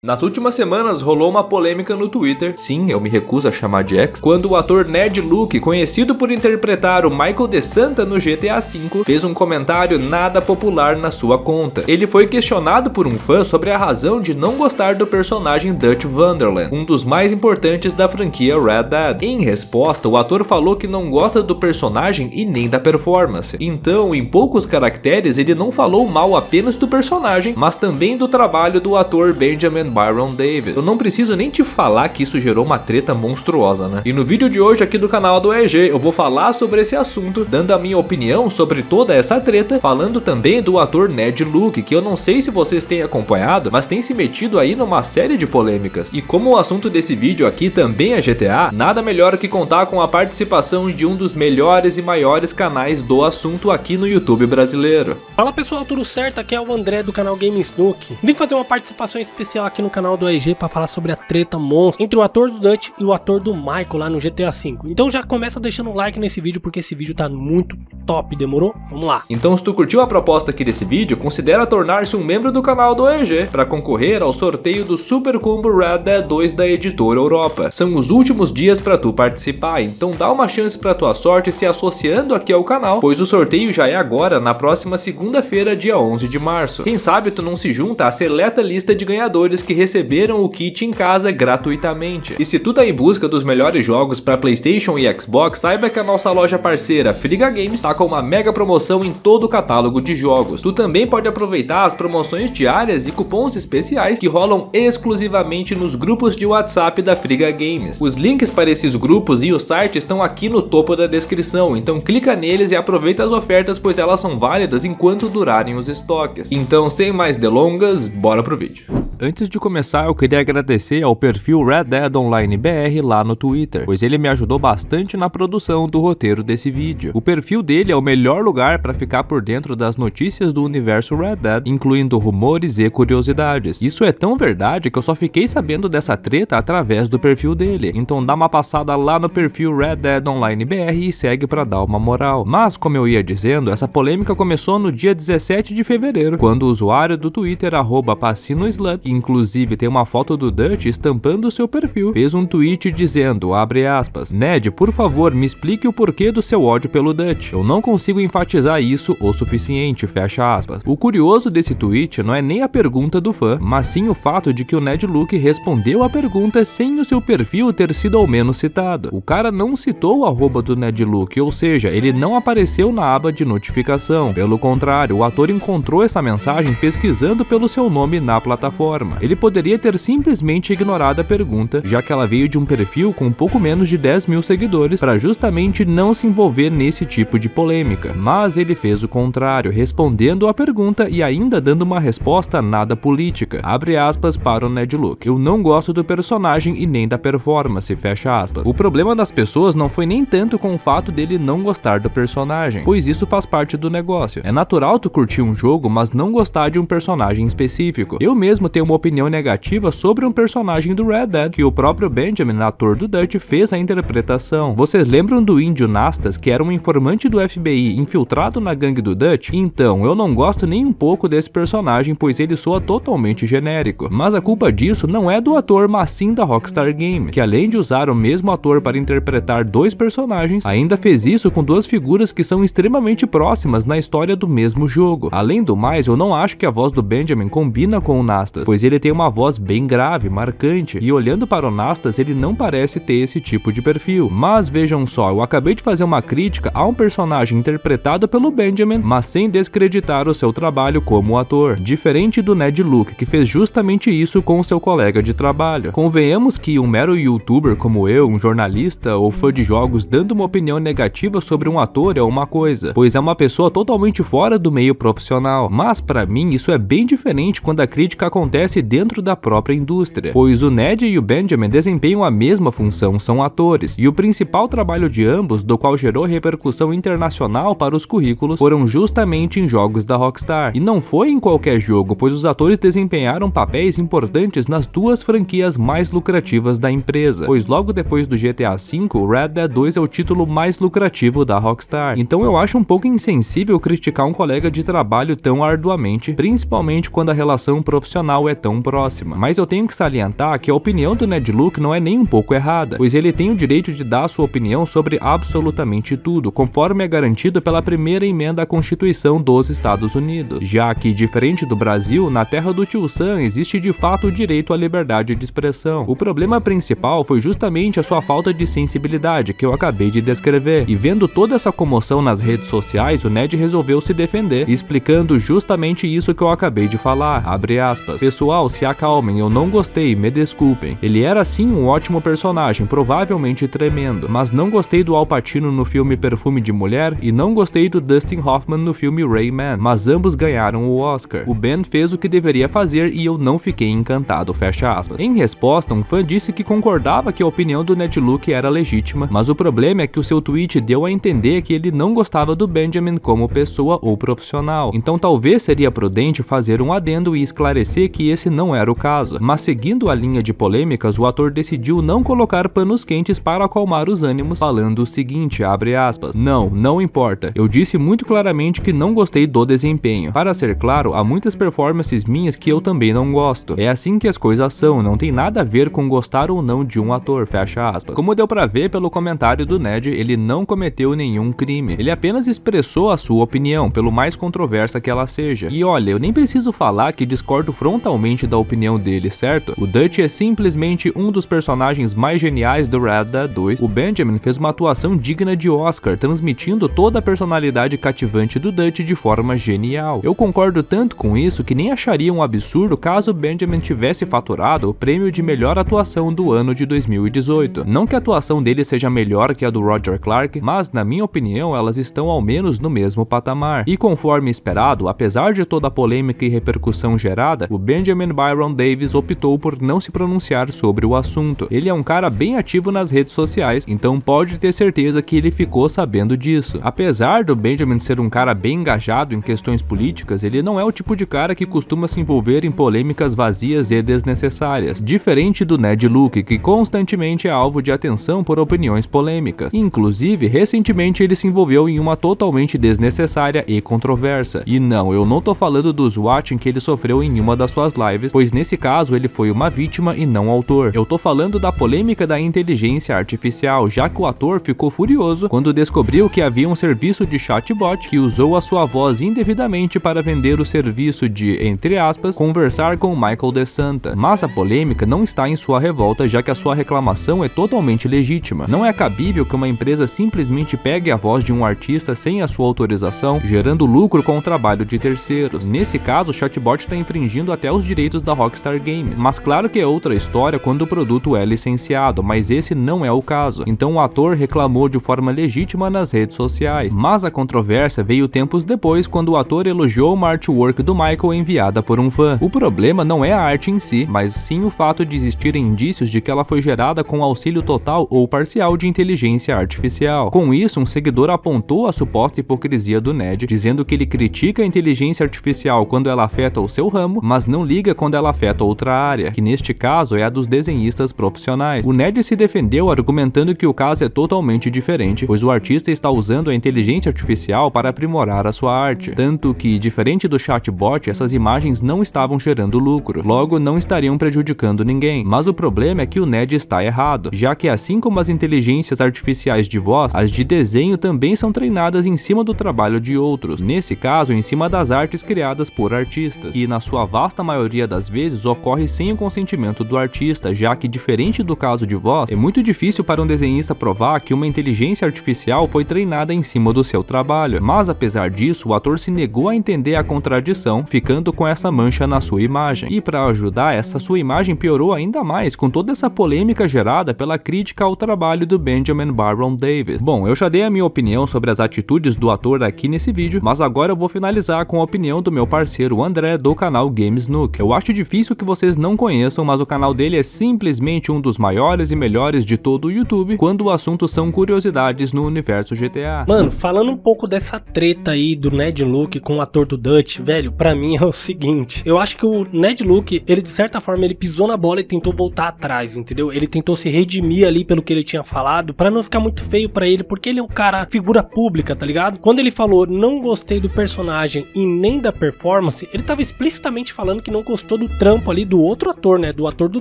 Nas últimas semanas rolou uma polêmica no Twitter, sim, eu me recuso a chamar de X, quando o ator Ned Luke, conhecido por interpretar o Michael DeSanta no GTA V, fez um comentário nada popular na sua conta. Ele foi questionado por um fã sobre a razão de não gostar do personagem Dutch Vanderland, um dos mais importantes da franquia Red Dead. Em resposta, o ator falou que não gosta do personagem e nem da performance. Então, em poucos caracteres, ele não falou mal apenas do personagem, mas também do trabalho do ator Benjamin Byron Davis. Eu não preciso nem te falar que isso gerou uma treta monstruosa, né? E no vídeo de hoje aqui do canal do EG, eu vou falar sobre esse assunto, dando a minha opinião sobre toda essa treta, falando também do ator Ned Luke, que eu não sei se vocês têm acompanhado, mas tem se metido aí numa série de polêmicas. E como o assunto desse vídeo aqui também é GTA, nada melhor que contar com a participação de um dos melhores e maiores canais do assunto aqui no YouTube brasileiro. Fala pessoal, tudo certo? Aqui é o André do canal Game Snook. Vim fazer uma participação especial aqui no canal do EG para falar sobre a treta monstro entre o ator do Dutch e o ator do Michael lá no GTA V. Então já começa deixando um like nesse vídeo porque esse vídeo tá muito top, demorou? Vamos lá. Então se tu curtiu a proposta aqui desse vídeo, considera tornar-se um membro do canal do EG para concorrer ao sorteio do Super Combo Red Dead 2 da editora Europa. São os últimos dias para tu participar, então dá uma chance para tua sorte se associando aqui ao canal, pois o sorteio já é agora, na próxima segunda-feira, dia 11 de março. Quem sabe tu não se junta à seleta lista de ganhadores que receberam o kit em casa gratuitamente. E se tu tá em busca dos melhores jogos para PlayStation e Xbox, saiba que a nossa loja parceira Friga Games tá com uma mega promoção em todo o catálogo de jogos. Tu também pode aproveitar as promoções diárias e cupons especiais que rolam exclusivamente nos grupos de WhatsApp da Friga Games. Os links para esses grupos e o site estão aqui no topo da descrição, então clica neles e aproveita as ofertas, pois elas são válidas enquanto durarem os estoques. Então, sem mais delongas, bora pro vídeo. Antes de começar, eu queria agradecer ao perfil Red Dead Online BR lá no Twitter, pois ele me ajudou bastante na produção do roteiro desse vídeo. O perfil dele é o melhor lugar para ficar por dentro das notícias do universo Red Dead, incluindo rumores e curiosidades. Isso é tão verdade que eu só fiquei sabendo dessa treta através do perfil dele, então dá uma passada lá no perfil Red Dead Online BR e segue para dar uma moral. Mas, como eu ia dizendo, essa polêmica começou no dia 17 de fevereiro, quando o usuário do Twitter @PassinoSlut, que inclusive tem uma foto do Dutch estampando o seu perfil, fez um tweet dizendo, abre aspas, Ned, por favor, me explique o porquê do seu ódio pelo Dutch. Eu não consigo enfatizar isso o suficiente, fecha aspas. O curioso desse tweet não é nem a pergunta do fã, mas sim o fato de que o Ned Luke respondeu a pergunta sem o seu perfil ter sido ao menos citado. O cara não citou o arroba do Ned Luke, ou seja, ele não apareceu na aba de notificação. Pelo contrário, o ator encontrou essa mensagem pesquisando pelo seu nome na plataforma. Ele poderia ter simplesmente ignorado a pergunta, já que ela veio de um perfil com pouco menos de 10 mil seguidores, para justamente não se envolver nesse tipo de polêmica. Mas ele fez o contrário, respondendo a pergunta e ainda dando uma resposta nada política. Abre aspas para o Ned Luke. Eu não gosto do personagem e nem da performance, fecha aspas. O problema das pessoas não foi nem tanto com o fato dele não gostar do personagem, pois isso faz parte do negócio. É natural tu curtir um jogo, mas não gostar de um personagem específico. Eu mesmo tenho uma opinião negativa sobre um personagem do Red Dead, que o próprio Benjamin, ator do Dutch, fez a interpretação. Vocês lembram do índio Nastas, que era um informante do FBI infiltrado na gangue do Dutch? Então, eu não gosto nem um pouco desse personagem, pois ele soa totalmente genérico. Mas a culpa disso não é do ator, mas sim da Rockstar Games, que além de usar o mesmo ator para interpretar dois personagens, ainda fez isso com duas figuras que são extremamente próximas na história do mesmo jogo. Além do mais, eu não acho que a voz do Benjamin combina com o Nastas, pois ele tem uma voz bem grave, marcante, e olhando para o Nastas, ele não parece ter esse tipo de perfil. Mas vejam só, eu acabei de fazer uma crítica a um personagem interpretado pelo Benjamin, mas sem descreditar o seu trabalho como ator, diferente do Ned Luke, que fez justamente isso com o seu colega de trabalho. Convenhamos que um mero youtuber como eu, um jornalista ou fã de jogos, dando uma opinião negativa sobre um ator é uma coisa, pois é uma pessoa totalmente fora do meio profissional, mas para mim isso é bem diferente quando a crítica acontece dentro da própria indústria, pois o Ned e o Benjamin desempenham a mesma função, são atores, e o principal trabalho de ambos, do qual gerou repercussão internacional para os currículos, foram justamente em jogos da Rockstar, e não foi em qualquer jogo, pois os atores desempenharam papéis importantes nas duas franquias mais lucrativas da empresa, pois logo depois do GTA V, o Red Dead 2 é o título mais lucrativo da Rockstar, então eu acho um pouco insensível criticar um colega de trabalho tão arduamente, principalmente quando a relação profissional é tão próxima. próxima. Mas eu tenho que salientar que a opinião do Ned Luke não é nem um pouco errada, pois ele tem o direito de dar sua opinião sobre absolutamente tudo, conforme é garantido pela primeira emenda à Constituição dos Estados Unidos, já que, diferente do Brasil, na terra do Tio Sam existe de fato o direito à liberdade de expressão. O problema principal foi justamente a sua falta de sensibilidade, que eu acabei de descrever, e vendo toda essa comoção nas redes sociais, o Ned resolveu se defender, explicando justamente isso que eu acabei de falar, abre aspas, pessoal, se acalmem, eu não gostei, me desculpem, ele era sim um ótimo personagem, provavelmente tremendo, mas não gostei do Al Pacino no filme Perfume de Mulher e não gostei do Dustin Hoffman no filme Rayman, mas ambos ganharam o Oscar. O Ben fez o que deveria fazer e eu não fiquei encantado, fecha aspas. Em resposta, um fã disse que concordava que a opinião do Ned Luke era legítima, mas o problema é que o seu tweet deu a entender que ele não gostava do Benjamin como pessoa ou profissional, então talvez seria prudente fazer um adendo e esclarecer que esse não era o caso, mas seguindo a linha de polêmicas, o ator decidiu não colocar panos quentes para acalmar os ânimos, falando o seguinte, abre aspas, não importa, eu disse muito claramente que não gostei do desempenho. Para ser claro, há muitas performances minhas que eu também não gosto. É assim que as coisas são, não tem nada a ver com gostar ou não de um ator, fecha aspas. Como deu pra ver pelo comentário do Ned, ele não cometeu nenhum crime. Ele apenas expressou a sua opinião, pelo mais controversa que ela seja. E olha, eu nem preciso falar que discordo frontalmente da opinião dele, certo? O Dutch é simplesmente um dos personagens mais geniais do Red Dead 2. O Benjamin fez uma atuação digna de Oscar, transmitindo toda a personalidade cativante do Dutch de forma genial. Eu concordo tanto com isso que nem acharia um absurdo caso Benjamin tivesse faturado o prêmio de melhor atuação do ano de 2018. Não que a atuação dele seja melhor que a do Roger Clark, mas na minha opinião elas estão ao menos no mesmo patamar. E conforme esperado, apesar de toda a polêmica e repercussão gerada, o Benjamin Byron Davis optou por não se pronunciar sobre o assunto. Ele é um cara bem ativo nas redes sociais, então pode ter certeza que ele ficou sabendo disso. Apesar do Benjamin ser um cara bem engajado em questões políticas, ele não é o tipo de cara que costuma se envolver em polêmicas vazias e desnecessárias, diferente do Ned Luke, que constantemente é alvo de atenção por opiniões polêmicas. Inclusive, recentemente ele se envolveu em uma totalmente desnecessária e controversa. E não, eu não tô falando do swatting que ele sofreu em uma das suas lives, pois nesse caso ele foi uma vítima e não autor. Eu tô falando da polêmica da inteligência artificial, já que o ator ficou furioso quando descobriu que havia um serviço de chatbot que usou a sua voz indevidamente para vender o serviço de, entre aspas, conversar com Michael DeSanta. Mas a polêmica não está em sua revolta, já que a sua reclamação é totalmente legítima. Não é cabível que uma empresa simplesmente pegue a voz de um artista sem a sua autorização, gerando lucro com o trabalho de terceiros. Nesse caso, o chatbot está infringindo até os direitos da Rockstar Games. Mas claro que é outra história quando o produto é licenciado, mas esse não é o caso. Então o ator reclamou de forma legítima nas redes sociais. Mas a controvérsia veio tempos depois, quando o ator elogiou uma artwork do Michael enviada por um fã. O problema não é a arte em si, mas sim o fato de existirem indícios de que ela foi gerada com auxílio total ou parcial de inteligência artificial. Com isso, um seguidor apontou a suposta hipocrisia do Ned, dizendo que ele critica a inteligência artificial quando ela afeta o seu ramo, mas não liga quando ela afeta outra área, que neste caso é a dos desenhistas profissionais. O Ned se defendeu argumentando que o caso é totalmente diferente, pois o artista está usando a inteligência artificial para aprimorar a sua arte, tanto que, diferente do chatbot, essas imagens não estavam gerando lucro, logo não estariam prejudicando ninguém. Mas o problema é que o Ned está errado, já que assim como as inteligências artificiais de voz, as de desenho também são treinadas em cima do trabalho de outros, nesse caso em cima das artes criadas por artistas, e na sua vasta maioria das vezes ocorre sem o consentimento do artista, já que diferente do caso de voz, é muito difícil para um desenhista provar que uma inteligência artificial foi treinada em cima do seu trabalho. Mas apesar disso, o ator se negou a entender a contradição, ficando com essa mancha na sua imagem. E para ajudar, essa sua imagem piorou ainda mais com toda essa polêmica gerada pela crítica ao trabalho do Benjamin Byron Davis. Bom, eu já dei a minha opinião sobre as atitudes do ator aqui nesse vídeo, mas agora eu vou finalizar com a opinião do meu parceiro André do canal Games Nook. Eu acho difícil que vocês não conheçam, mas o canal dele é simplesmente um dos maiores e melhores de todo o YouTube quando o assunto são curiosidades no universo GTA. Mano, falando um pouco dessa treta aí do Ned Luke com o ator do Dutch, velho, pra mim é o seguinte, eu acho que o Ned Luke, ele de certa forma, ele pisou na bola e tentou voltar atrás, entendeu? Ele tentou se redimir ali pelo que ele tinha falado, pra não ficar muito feio pra ele, porque ele é um cara, figura pública, tá ligado? Quando ele falou, não gostei do personagem e nem da performance, ele tava explicitamente falando que não gostou todo o trampo ali do outro ator, né? Do ator do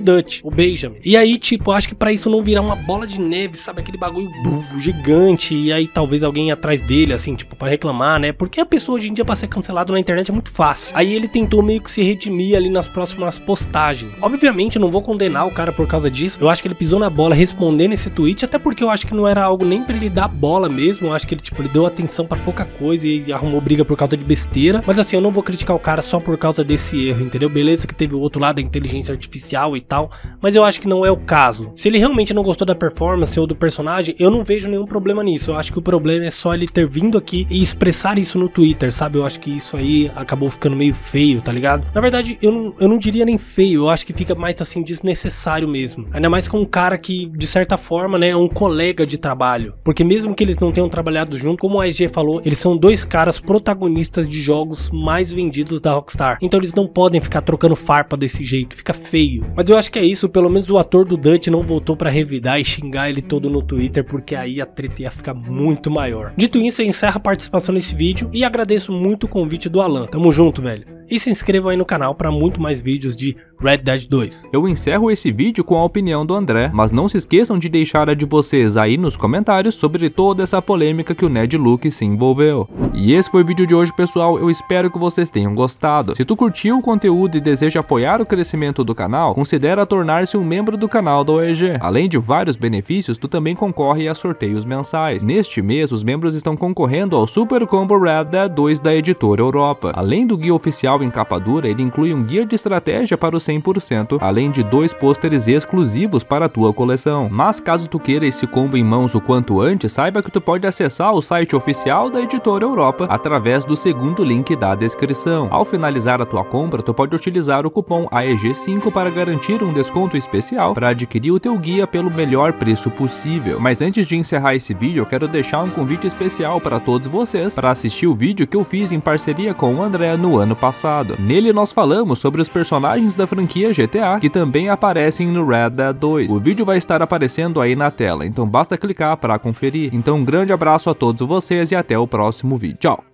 Dutch, o Benjamin. E aí, tipo, acho que pra isso não virar uma bola de neve, sabe? Aquele bagulho gigante. E aí talvez alguém atrás dele, assim, tipo, pra reclamar, né? Porque a pessoa hoje em dia pra ser cancelado na internet é muito fácil. Aí ele tentou meio que se redimir ali nas próximas postagens. Obviamente eu não vou condenar o cara por causa disso. Eu acho que ele pisou na bola respondendo esse tweet, até porque eu acho que não era algo nem pra ele dar bola mesmo. Eu acho que ele, tipo, ele deu atenção pra pouca coisa e arrumou briga por causa de besteira. Mas assim, eu não vou criticar o cara só por causa desse erro, entendeu? Beleza que teve o outro lado da inteligência artificial e tal, mas eu acho que não é o caso. Se ele realmente não gostou da performance ou do personagem, eu não vejo nenhum problema nisso. Eu acho que o problema é só ele ter vindo aqui e expressar isso no Twitter, sabe? Eu acho que isso aí acabou ficando meio feio, tá ligado? Na verdade, eu não diria nem feio, eu acho que fica mais assim desnecessário mesmo. Ainda mais com um cara que, de certa forma, né, é um colega de trabalho. Porque mesmo que eles não tenham trabalhado junto, como a EG falou, eles são dois caras protagonistas de jogos mais vendidos da Rockstar. Então eles não podem ficar trocando farpa desse jeito, fica feio. Mas eu acho que é isso, pelo menos o ator do Dutch não voltou pra revidar e xingar ele todo no Twitter, porque aí a treta ia ficar muito maior. Dito isso, eu encerro a participação nesse vídeo e agradeço muito o convite do Alan. Tamo junto, velho. E se inscrevam aí no canal para muito mais vídeos de Red Dead 2. Eu encerro esse vídeo com a opinião do André, mas não se esqueçam de deixar a de vocês aí nos comentários sobre toda essa polêmica que o Ned Luke se envolveu. E esse foi o vídeo de hoje, pessoal, eu espero que vocês tenham gostado. Se tu curtiu o conteúdo e deseja apoiar o crescimento do canal, considera tornar-se um membro do canal da OEG. Além de vários benefícios, tu também concorre a sorteios mensais. Neste mês, os membros estão concorrendo ao Super Combo Red Dead 2 da Editora Europa. Além do guia oficial em capa dura, ele inclui um guia de estratégia para o 100%, além de 2 pôsteres exclusivos para a tua coleção. Mas caso tu queira esse combo em mãos o quanto antes, saiba que tu pode acessar o site oficial da Editora Europa através do segundo link da descrição. Ao finalizar a tua compra, tu pode utilizar o cupom AEG5 para garantir um desconto especial para adquirir o teu guia pelo melhor preço possível. Mas antes de encerrar esse vídeo, eu quero deixar um convite especial para todos vocês para assistir o vídeo que eu fiz em parceria com o André no ano passado. Nele nós falamos sobre os personagens da franquia GTA que também aparecem no Red Dead 2. O vídeo vai estar aparecendo aí na tela, então basta clicar para conferir. Então um grande abraço a todos vocês e até o próximo vídeo. Tchau!